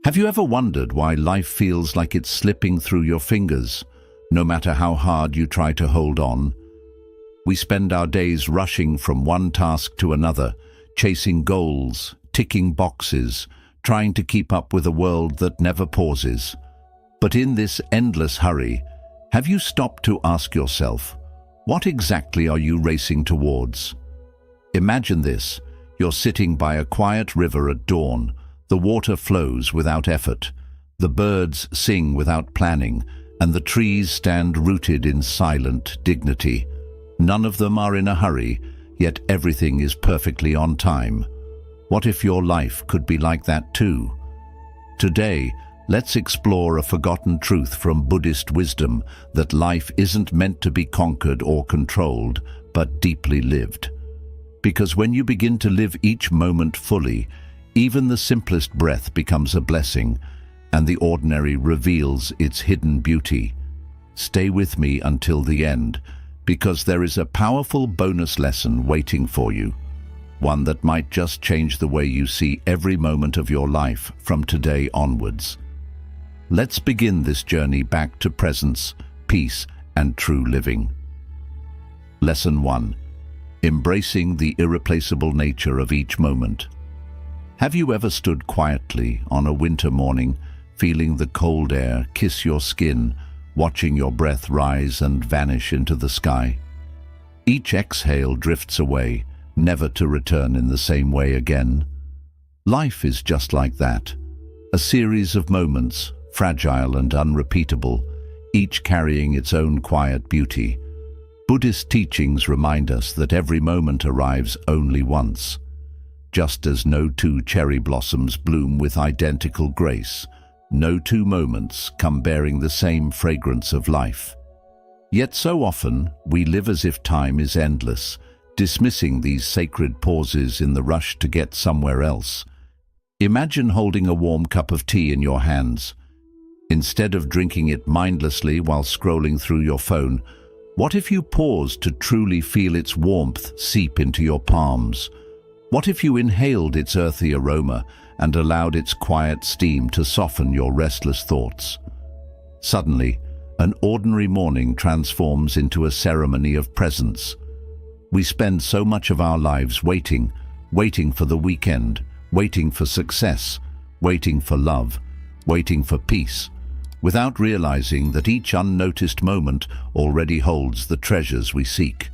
Have you ever wondered why life feels like it's slipping through your fingers, no matter how hard you try to hold on? We spend our days rushing from one task to another, chasing goals, ticking boxes, trying to keep up with a world that never pauses. But in this endless hurry, have you stopped to ask yourself, what exactly are you racing towards? Imagine this: you're sitting by a quiet river at dawn. The water flows without effort, the birds sing without planning, and the trees stand rooted in silent dignity. None of them are in a hurry, yet everything is perfectly on time. What if your life could be like that too? Today, let's explore a forgotten truth from Buddhist wisdom, that life isn't meant to be conquered or controlled, but deeply lived. Because when you begin to live each moment fully, even the simplest breath becomes a blessing, and the ordinary reveals its hidden beauty. Stay with me until the end, because there is a powerful bonus lesson waiting for you, one that might just change the way you see every moment of your life from today onwards. Let's begin this journey back to presence, peace, and true living. Lesson 1. Embracing the irreplaceable nature of each moment. Have you ever stood quietly on a winter morning, feeling the cold air kiss your skin, watching your breath rise and vanish into the sky? Each exhale drifts away, never to return in the same way again. Life is just like that, a series of moments, fragile and unrepeatable, each carrying its own quiet beauty. Buddhist teachings remind us that every moment arrives only once. Just as no two cherry blossoms bloom with identical grace, no two moments come bearing the same fragrance of life. Yet so often, we live as if time is endless, dismissing these sacred pauses in the rush to get somewhere else. Imagine holding a warm cup of tea in your hands. Instead of drinking it mindlessly while scrolling through your phone, what if you paused to truly feel its warmth seep into your palms? What if you inhaled its earthy aroma and allowed its quiet steam to soften your restless thoughts? Suddenly, an ordinary morning transforms into a ceremony of presence. We spend so much of our lives waiting for the weekend, waiting for success, waiting for love, waiting for peace, without realizing that each unnoticed moment already holds the treasures we seek.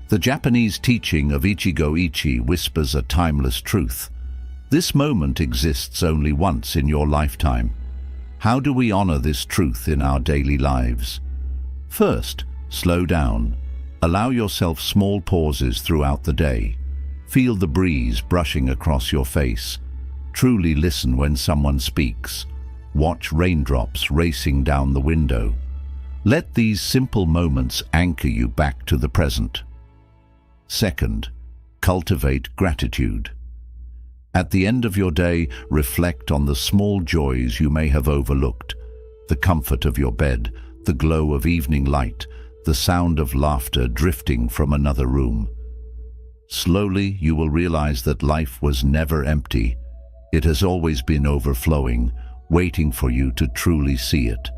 The Japanese teaching of Ichigo-ichi whispers a timeless truth. This moment exists only once in your lifetime. How do we honor this truth in our daily lives? First, slow down. Allow yourself small pauses throughout the day. Feel the breeze brushing across your face. Truly listen when someone speaks. Watch raindrops racing down the window. Let these simple moments anchor you back to the present. Second, cultivate gratitude. At the end of your day, reflect on the small joys you may have overlooked: the comfort of your bed, the glow of evening light, the sound of laughter drifting from another room. Slowly, you will realize that life was never empty. It has always been overflowing, waiting for you to truly see it.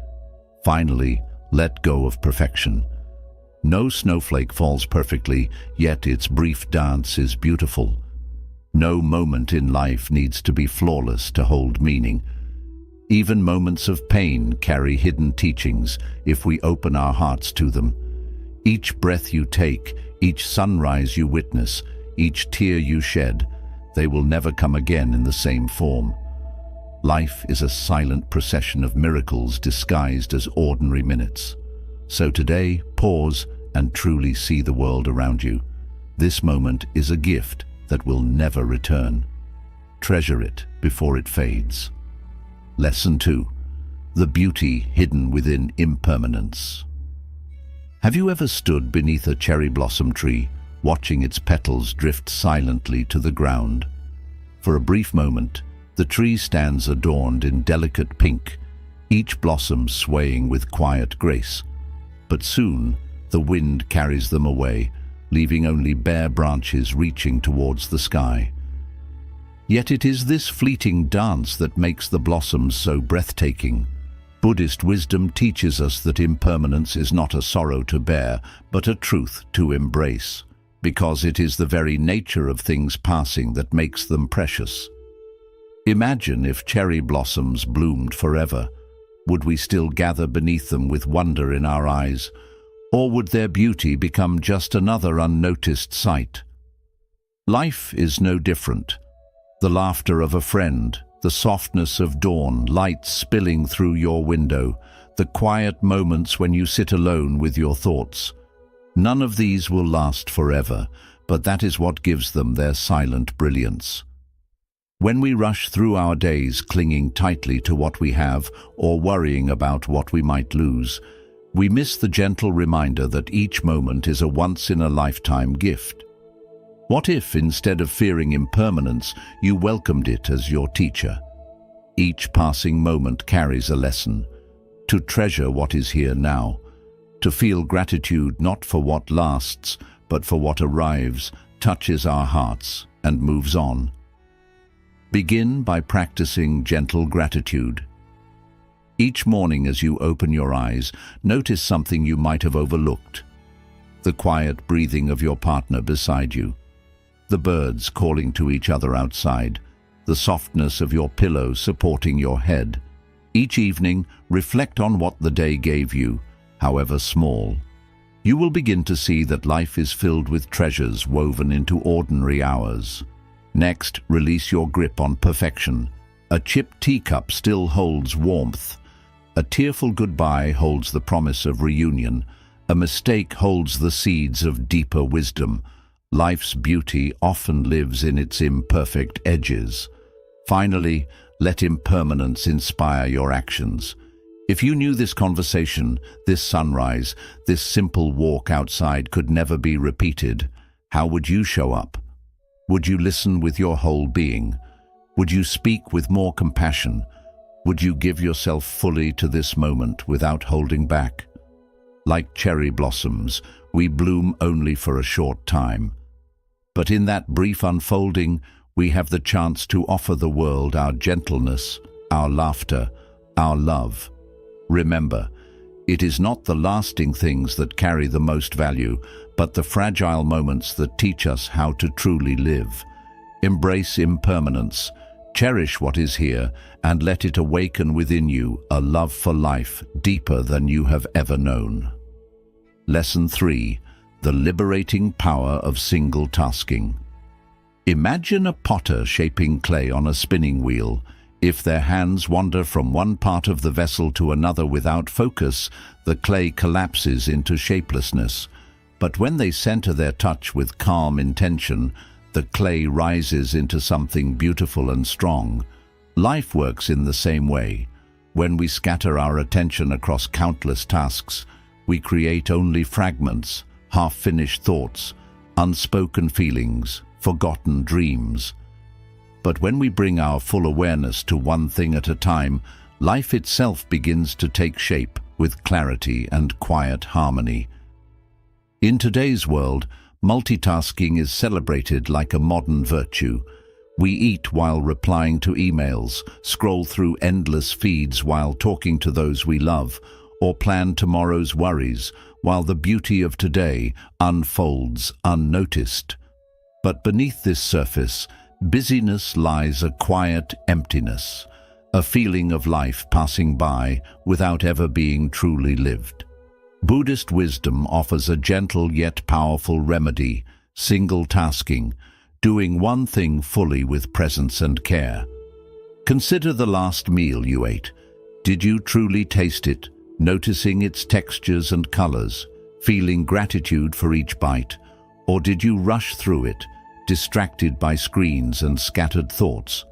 Finally, let go of perfection. No snowflake falls perfectly, yet its brief dance is beautiful. No moment in life needs to be flawless to hold meaning. Even moments of pain carry hidden teachings if we open our hearts to them. Each breath you take, each sunrise you witness, each tear you shed, they will never come again in the same form. Life is a silent procession of miracles disguised as ordinary minutes. So today, pause and truly see the world around you. This moment is a gift that will never return. Treasure it before it fades. Lesson 2. The beauty hidden within impermanence. Have you ever stood beneath a cherry blossom tree, watching its petals drift silently to the ground? For a brief moment, the tree stands adorned in delicate pink, each blossom swaying with quiet grace. But soon, the wind carries them away, leaving only bare branches reaching towards the sky. Yet it is this fleeting dance that makes the blossoms so breathtaking. Buddhist wisdom teaches us that impermanence is not a sorrow to bear, but a truth to embrace, because it is the very nature of things passing that makes them precious. Imagine if cherry blossoms bloomed forever. Would we still gather beneath them with wonder in our eyes, or would their beauty become just another unnoticed sight? Life is no different. The laughter of a friend, the softness of dawn, light spilling through your window, the quiet moments when you sit alone with your thoughts. None of these will last forever, but that is what gives them their silent brilliance. When we rush through our days clinging tightly to what we have or worrying about what we might lose, we miss the gentle reminder that each moment is a once-in-a-lifetime gift. What if, instead of fearing impermanence, you welcomed it as your teacher? Each passing moment carries a lesson. To treasure what is here now. To feel gratitude not for what lasts, but for what arrives, touches our hearts, and moves on. Begin by practicing gentle gratitude. Each morning as you open your eyes, notice something you might have overlooked. The quiet breathing of your partner beside you. The birds calling to each other outside. The softness of your pillow supporting your head. Each evening, reflect on what the day gave you, however small. You will begin to see that life is filled with treasures woven into ordinary hours. Next, release your grip on perfection. A chipped teacup still holds warmth. A tearful goodbye holds the promise of reunion. A mistake holds the seeds of deeper wisdom. Life's beauty often lives in its imperfect edges. Finally, let impermanence inspire your actions. If you knew this conversation, this sunrise, this simple walk outside could never be repeated, how would you show up? Would you listen with your whole being? Would you speak with more compassion? Would you give yourself fully to this moment without holding back? Like cherry blossoms, we bloom only for a short time. But in that brief unfolding, we have the chance to offer the world our gentleness, our laughter, our love. Remember, it is not the lasting things that carry the most value, but the fragile moments that teach us how to truly live. Embrace impermanence, cherish what is here, and let it awaken within you a love for life deeper than you have ever known. Lesson 3. The liberating power of single tasking. Imagine a potter shaping clay on a spinning wheel. If their hands wander from one part of the vessel to another without focus, the clay collapses into shapelessness. But when they center their touch with calm intention, the clay rises into something beautiful and strong. Life works in the same way. When we scatter our attention across countless tasks, we create only fragments, half-finished thoughts, unspoken feelings, forgotten dreams. But when we bring our full awareness to one thing at a time, life itself begins to take shape with clarity and quiet harmony. In today's world, multitasking is celebrated like a modern virtue. We eat while replying to emails, scroll through endless feeds while talking to those we love, or plan tomorrow's worries, while the beauty of today unfolds unnoticed. But beneath this surface, busyness lies a quiet emptiness, a feeling of life passing by without ever being truly lived. Buddhist wisdom offers a gentle yet powerful remedy: single tasking, doing one thing fully with presence and care. Consider the last meal you ate. Did you truly taste it, noticing its textures and colors, feeling gratitude for each bite? Or did you rush through it, distracted by screens and scattered thoughts?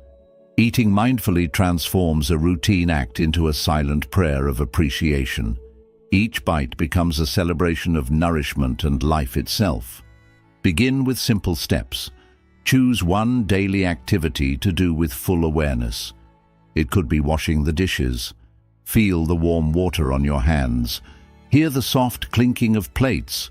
Eating mindfully transforms a routine act into a silent prayer of appreciation. Each bite becomes a celebration of nourishment and life itself. Begin with simple steps. Choose one daily activity to do with full awareness. It could be washing the dishes. Feel the warm water on your hands. Hear the soft clinking of plates.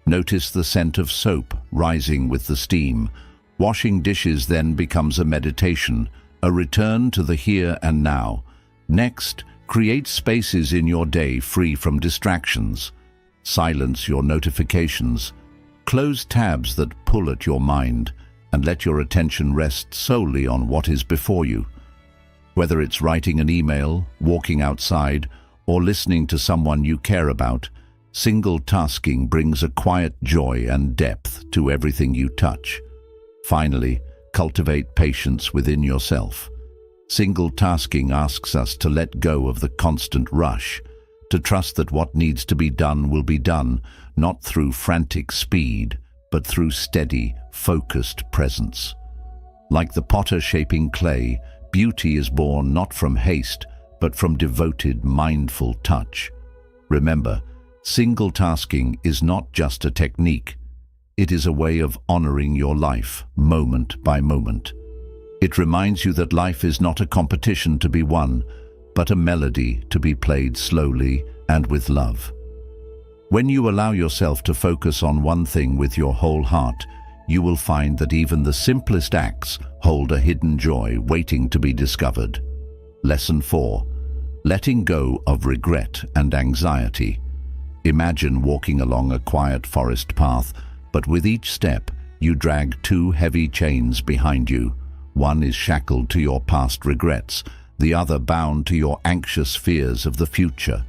Notice the scent of soap rising with the steam. Washing dishes then becomes a meditation, a return to the here and now. Next, create spaces in your day free from distractions. Silence your notifications. Close tabs that pull at your mind, and let your attention rest solely on what is before you. Whether it's writing an email, walking outside, or listening to someone you care about, single tasking brings a quiet joy and depth to everything you touch. Finally, cultivate patience within yourself. Single tasking asks us to let go of the constant rush, to trust that what needs to be done will be done, not through frantic speed, but through steady, focused presence. Like the potter shaping clay, beauty is born not from haste, but from devoted, mindful touch. Remember, single tasking is not just a technique. It is a way of honoring your life, moment by moment. It reminds you that life is not a competition to be won, but a melody to be played slowly and with love. When you allow yourself to focus on one thing with your whole heart, you will find that even the simplest acts hold a hidden joy waiting to be discovered. Lesson 4. Letting go of regret and anxiety. Imagine walking along a quiet forest path, but with each step, you drag two heavy chains behind you. One is shackled to your past regrets, the other bound to your anxious fears of the future.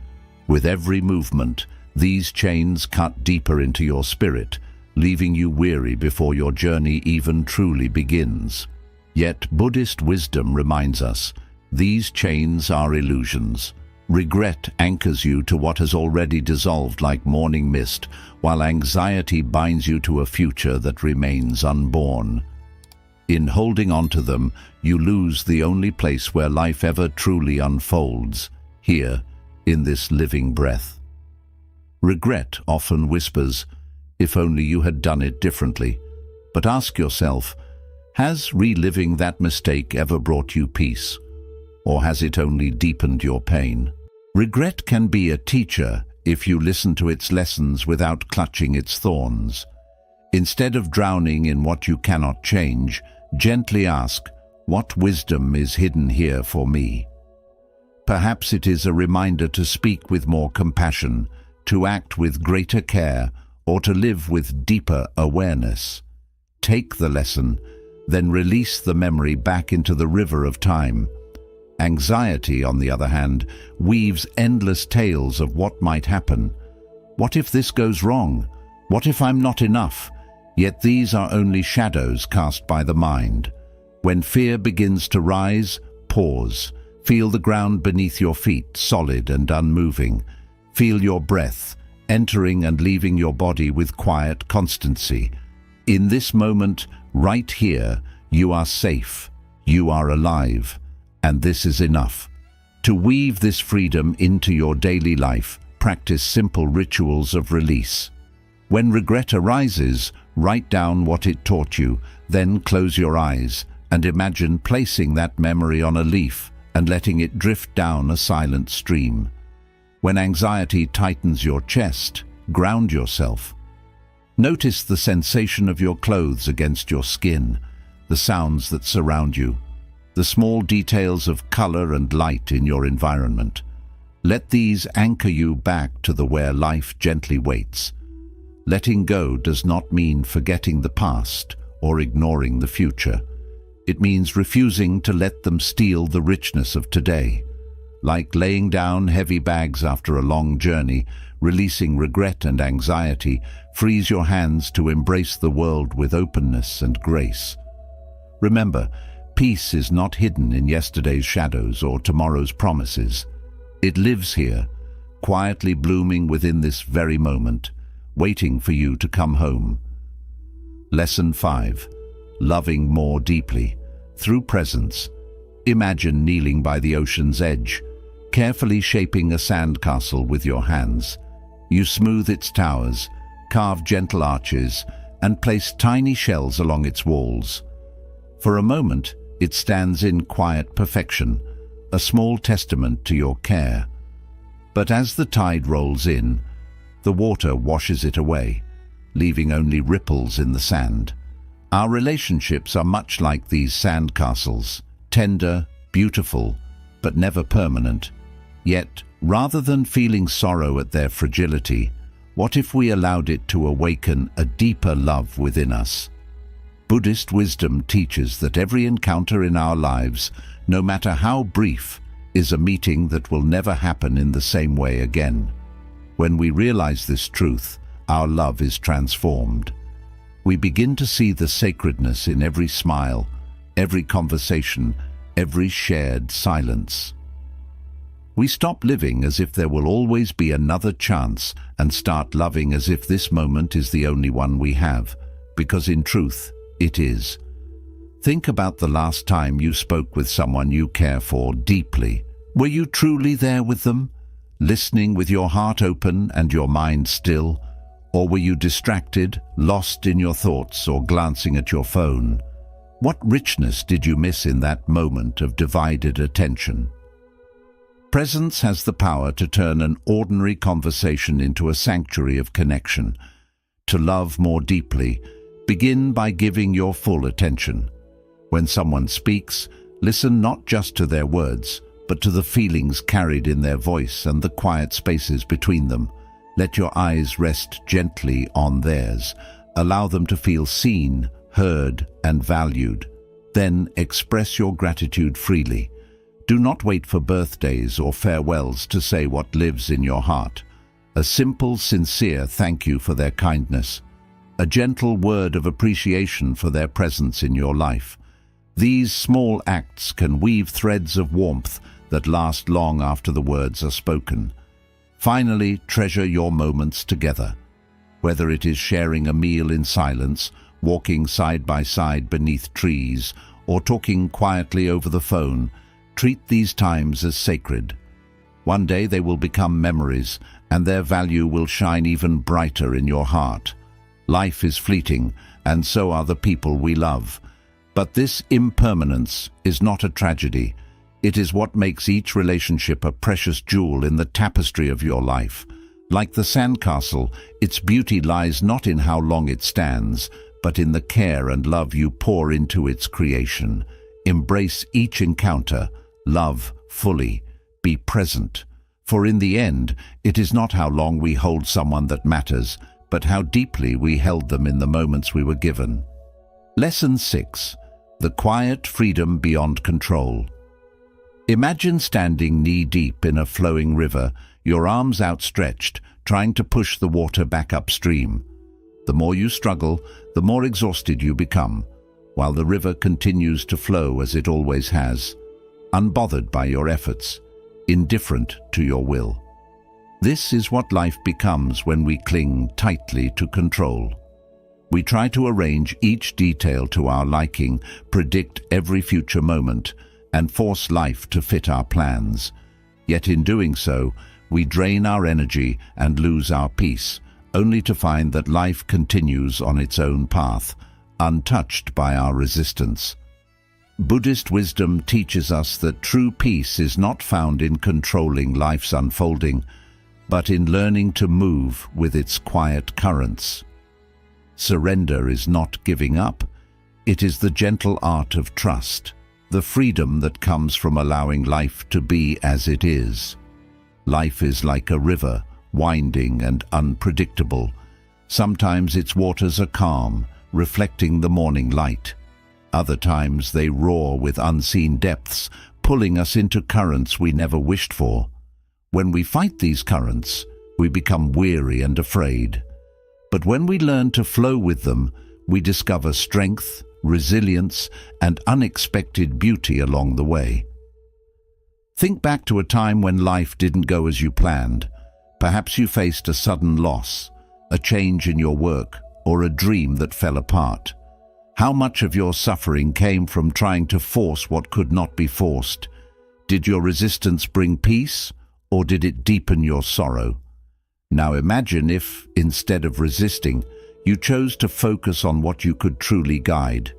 With every movement, these chains cut deeper into your spirit, leaving you weary before your journey even truly begins. Yet Buddhist wisdom reminds us, these chains are illusions. Regret anchors you to what has already dissolved like morning mist, while anxiety binds you to a future that remains unborn. In holding on to them, you lose the only place where life ever truly unfolds, here, in this living breath. Regret often whispers, if only you had done it differently. But ask yourself, has reliving that mistake ever brought you peace? Or has it only deepened your pain? Regret can be a teacher if you listen to its lessons without clutching its thorns. Instead of drowning in what you cannot change, gently ask, what wisdom is hidden here for me? Perhaps it is a reminder to speak with more compassion, to act with greater care, or to live with deeper awareness. Take the lesson, then release the memory back into the river of time. Anxiety, on the other hand, weaves endless tales of what might happen. What if this goes wrong? What if I'm not enough? Yet these are only shadows cast by the mind. When fear begins to rise, pause. Feel the ground beneath your feet, solid and unmoving. Feel your breath, entering and leaving your body with quiet constancy. In this moment, right here, you are safe, you are alive, and this is enough. To weave this freedom into your daily life, practice simple rituals of release. When regret arises, write down what it taught you, then close your eyes and imagine placing that memory on a leaf and letting it drift down a silent stream. When anxiety tightens your chest, ground yourself. Notice the sensation of your clothes against your skin, the sounds that surround you, the small details of color and light in your environment. Let these anchor you back to the where life gently waits. Letting go does not mean forgetting the past or ignoring the future. It means refusing to let them steal the richness of today. Like laying down heavy bags after a long journey, releasing regret and anxiety frees your hands to embrace the world with openness and grace. Remember, peace is not hidden in yesterday's shadows or tomorrow's promises. It lives here, quietly blooming within this very moment, waiting for you to come home. Lesson 5. Loving more deeply. Through presence. Imagine kneeling by the ocean's edge, carefully shaping a sandcastle with your hands. You smooth its towers, carve gentle arches, and place tiny shells along its walls. For a moment, it stands in quiet perfection, a small testament to your care. But as the tide rolls in, the water washes it away, leaving only ripples in the sand. Our relationships are much like these sandcastles, tender, beautiful, but never permanent. Yet, rather than feeling sorrow at their fragility, what if we allowed it to awaken a deeper love within us? Buddhist wisdom teaches that every encounter in our lives, no matter how brief, is a meeting that will never happen in the same way again. When we realize this truth, our love is transformed. We begin to see the sacredness in every smile, every conversation, every shared silence. We stop living as if there will always be another chance and start loving as if this moment is the only one we have, because in truth, it is. Think about the last time you spoke with someone you care for deeply. Were you truly there with them, listening with your heart open and your mind still? Or were you distracted, lost in your thoughts, or glancing at your phone? What richness did you miss in that moment of divided attention? Presence has the power to turn an ordinary conversation into a sanctuary of connection. To love more deeply, begin by giving your full attention. When someone speaks, listen not just to their words, but to the feelings carried in their voice and the quiet spaces between them. Let your eyes rest gently on theirs. Allow them to feel seen, heard, and valued. Then express your gratitude freely. Do not wait for birthdays or farewells to say what lives in your heart. A simple, sincere thank you for their kindness. A gentle word of appreciation for their presence in your life. These small acts can weave threads of warmth that last long after the words are spoken. Finally, treasure your moments together. Whether it is sharing a meal in silence, walking side by side beneath trees, or talking quietly over the phone, treat these times as sacred. One day they will become memories, and their value will shine even brighter in your heart. Life is fleeting, and so are the people we love. But this impermanence is not a tragedy. It is what makes each relationship a precious jewel in the tapestry of your life. Like the sandcastle, its beauty lies not in how long it stands, but in the care and love you pour into its creation. Embrace each encounter, love fully, be present. For in the end, it is not how long we hold someone that matters, but how deeply we held them in the moments we were given. Lesson 6. The quiet freedom beyond control. Imagine standing knee-deep in a flowing river, your arms outstretched, trying to push the water back upstream. The more you struggle, the more exhausted you become, while the river continues to flow as it always has, unbothered by your efforts, indifferent to your will. This is what life becomes when we cling tightly to control. We try to arrange each detail to our liking, predict every future moment, and force life to fit our plans. Yet in doing so, we drain our energy and lose our peace, only to find that life continues on its own path, untouched by our resistance. Buddhist wisdom teaches us that true peace is not found in controlling life's unfolding, but in learning to move with its quiet currents. Surrender is not giving up. It is the gentle art of trust, the freedom that comes from allowing life to be as it is. Life is like a river, winding and unpredictable. Sometimes its waters are calm, reflecting the morning light. Other times they roar with unseen depths, pulling us into currents we never wished for. When we fight these currents, we become weary and afraid. But when we learn to flow with them, we discover strength, resilience, and unexpected beauty along the way. Think back to a time when life didn't go as you planned. Perhaps you faced a sudden loss, a change in your work, or a dream that fell apart. How much of your suffering came from trying to force what could not be forced? Did your resistance bring peace, or did it deepen your sorrow? Now imagine if, instead of resisting, you chose to focus on what you could truly guide.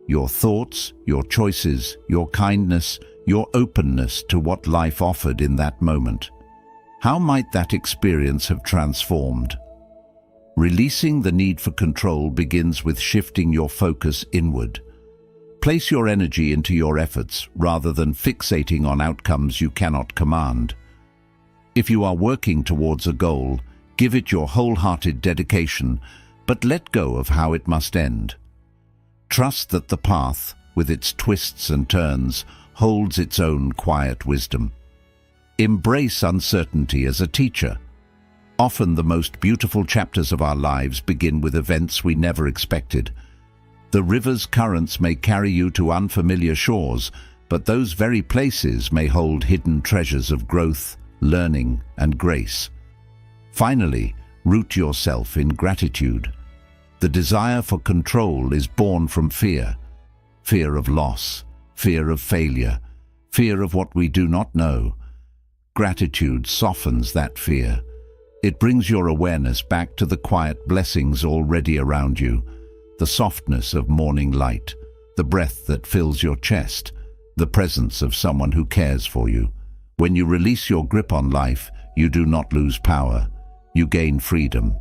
Your thoughts, your choices, your kindness, your openness to what life offered in that moment. How might that experience have transformed? Releasing the need for control begins with shifting your focus inward. Place your energy into your efforts rather than fixating on outcomes you cannot command. If you are working towards a goal, give it your wholehearted dedication, but let go of how it must end. Trust that the path, with its twists and turns, holds its own quiet wisdom. Embrace uncertainty as a teacher. Often the most beautiful chapters of our lives begin with events we never expected. The river's currents may carry you to unfamiliar shores, but those very places may hold hidden treasures of growth, learning, and grace. Finally, root yourself in gratitude. The desire for control is born from fear. Fear of loss, fear of failure, fear of what we do not know. Gratitude softens that fear. It brings your awareness back to the quiet blessings already around you, the softness of morning light, the breath that fills your chest, the presence of someone who cares for you. When you release your grip on life, you do not lose power. You gain freedom.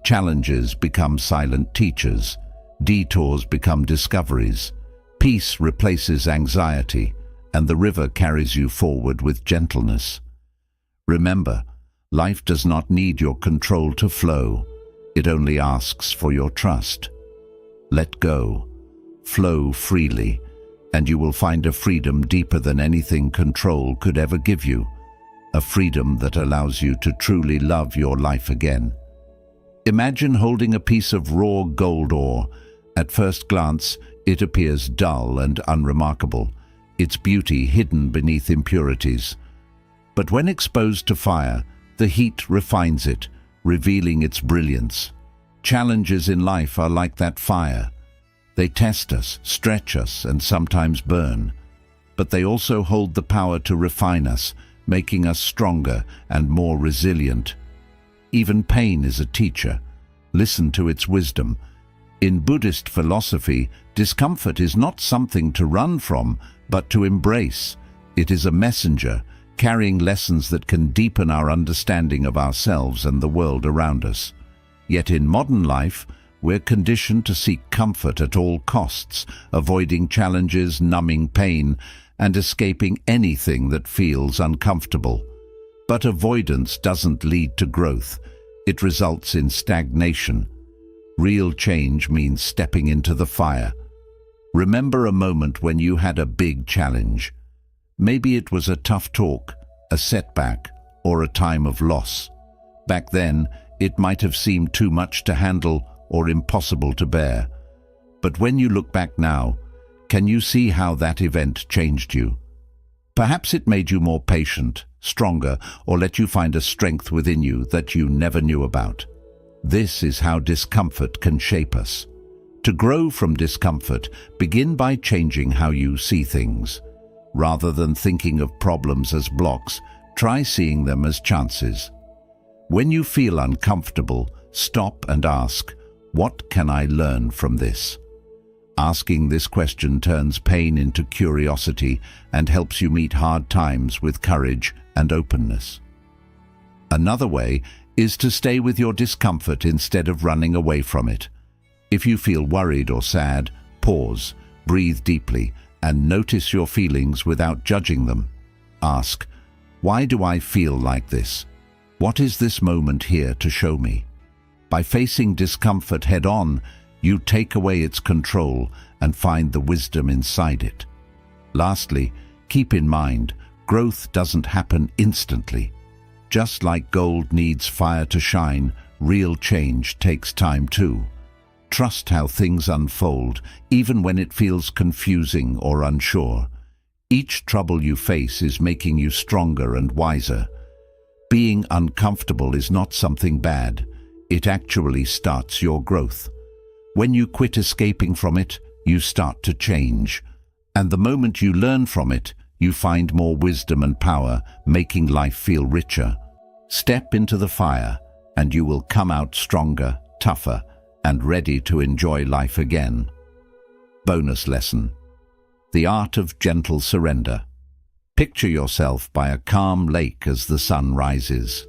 Challenges become silent teachers. Detours become discoveries. Peace replaces anxiety, and the river carries you forward with gentleness. Remember, life does not need your control to flow. It only asks for your trust. Let go. Flow freely, and you will find a freedom deeper than anything control could ever give you. A freedom that allows you to truly love your life again. Imagine holding a piece of raw gold ore. At first glance, it appears dull and unremarkable, its beauty hidden beneath impurities. But when exposed to fire, the heat refines it, revealing its brilliance. Challenges in life are like that fire. They test us, stretch us, and sometimes burn. But they also hold the power to refine us, making us stronger and more resilient. Even pain is a teacher. Listen to its wisdom. In Buddhist philosophy, discomfort is not something to run from, but to embrace. It is a messenger, carrying lessons that can deepen our understanding of ourselves and the world around us. Yet in modern life, we're conditioned to seek comfort at all costs, avoiding challenges, numbing pain, and escaping anything that feels uncomfortable. But avoidance doesn't lead to growth. It results in stagnation. Real change means stepping into the fire. Remember a moment when you had a big challenge. Maybe it was a tough talk, a setback, or a time of loss. Back then, it might have seemed too much to handle or impossible to bear. But when you look back now, can you see how that event changed you? Perhaps it made you more patient, stronger, or let you find a strength within you that you never knew about. This is how discomfort can shape us. To grow from discomfort, begin by changing how you see things. Rather than thinking of problems as blocks, try seeing them as chances. When you feel uncomfortable, stop and ask, "What can I learn from this?" Asking this question turns pain into curiosity and helps you meet hard times with courage and openness. Another way is to stay with your discomfort instead of running away from it. If you feel worried or sad, pause, breathe deeply, and notice your feelings without judging them. Ask, "Why do I feel like this? What is this moment here to show me?" By facing discomfort head-on, you take away its control and find the wisdom inside it. Lastly, keep in mind, growth doesn't happen instantly. Just like gold needs fire to shine, real change takes time too. Trust how things unfold, even when it feels confusing or unsure. Each trouble you face is making you stronger and wiser. Being uncomfortable is not something bad. It actually starts your growth. When you quit escaping from it, you start to change. And the moment you learn from it, you find more wisdom and power, making life feel richer. Step into the fire, and you will come out stronger, tougher, and ready to enjoy life again. Bonus lesson: the art of gentle surrender. Picture yourself by a calm lake as the sun rises.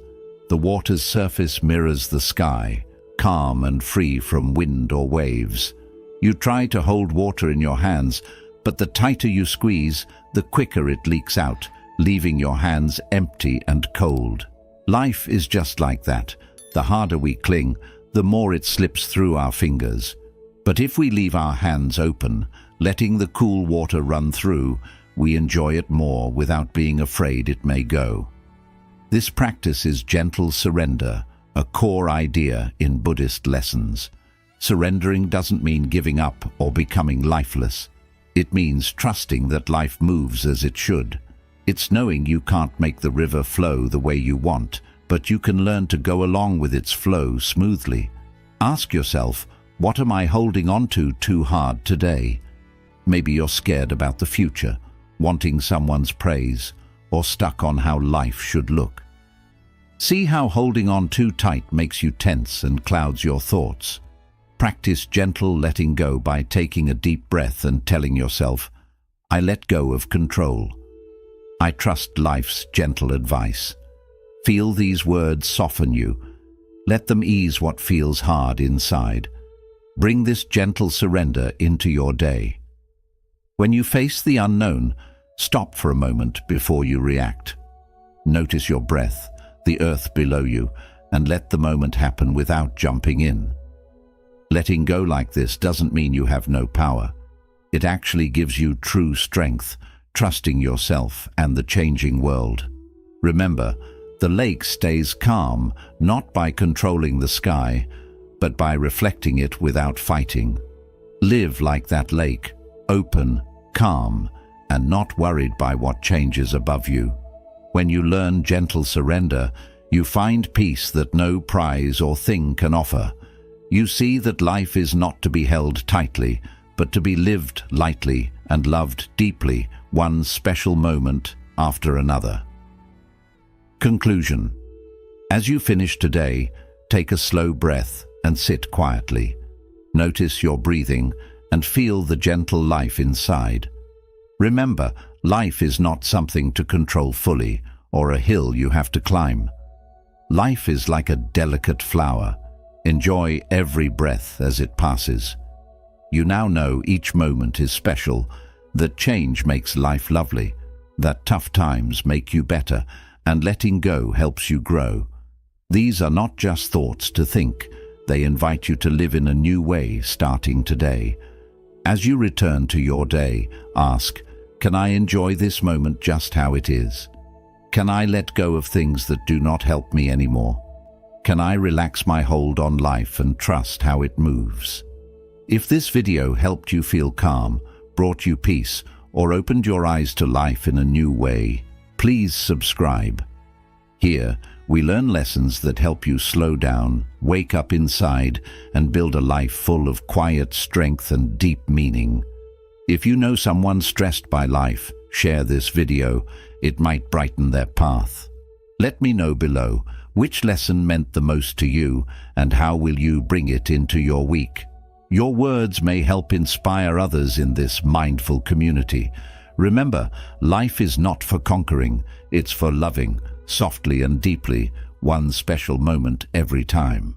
The water's surface mirrors the sky, calm and free from wind or waves. You try to hold water in your hands, but the tighter you squeeze, the quicker it leaks out, leaving your hands empty and cold. Life is just like that. The harder we cling, the more it slips through our fingers. But if we leave our hands open, letting the cool water run through, we enjoy it more without being afraid it may go. This practice is gentle surrender, a core idea in Buddhist lessons. Surrendering doesn't mean giving up or becoming lifeless. It means trusting that life moves as it should. It's knowing you can't make the river flow the way you want, but you can learn to go along with its flow smoothly. Ask yourself, what am I holding on to too hard today? Maybe you're scared about the future, wanting someone's praise, or stuck on how life should look. See how holding on too tight makes you tense and clouds your thoughts. Practice gentle letting go by taking a deep breath and telling yourself, I let go of control. I trust life's gentle advice. Feel these words soften you. Let them ease what feels hard inside. Bring this gentle surrender into your day. When you face the unknown, stop for a moment before you react. Notice your breath, the earth below you, and let the moment happen without jumping in. Letting go like this doesn't mean you have no power. It actually gives you true strength, trusting yourself and the changing world. Remember, the lake stays calm, not by controlling the sky, but by reflecting it without fighting. Live like that lake, open, calm, and not worried by what changes above you. When you learn gentle surrender, you find peace that no prize or thing can offer. You see that life is not to be held tightly, but to be lived lightly and loved deeply, one special moment after another. Conclusion. As you finish today, take a slow breath and sit quietly. Notice your breathing and feel the gentle life inside. Remember, life is not something to control fully or a hill you have to climb. Life is like a delicate flower. Enjoy every breath as it passes. You now know each moment is special, that change makes life lovely, that tough times make you better, and letting go helps you grow. These are not just thoughts to think, they invite you to live in a new way starting today. As you return to your day, ask, can I enjoy this moment just how it is? Can I let go of things that do not help me anymore? Can I relax my hold on life and trust how it moves? If this video helped you feel calm, brought you peace, or opened your eyes to life in a new way, please subscribe. Here, we learn lessons that help you slow down, wake up inside, and build a life full of quiet strength and deep meaning. If you know someone stressed by life, share this video. It might brighten their path. Let me know below which lesson meant the most to you and how will you bring it into your week. Your words may help inspire others in this mindful community. Remember, life is not for conquering, it's for loving, softly and deeply, one special moment every time.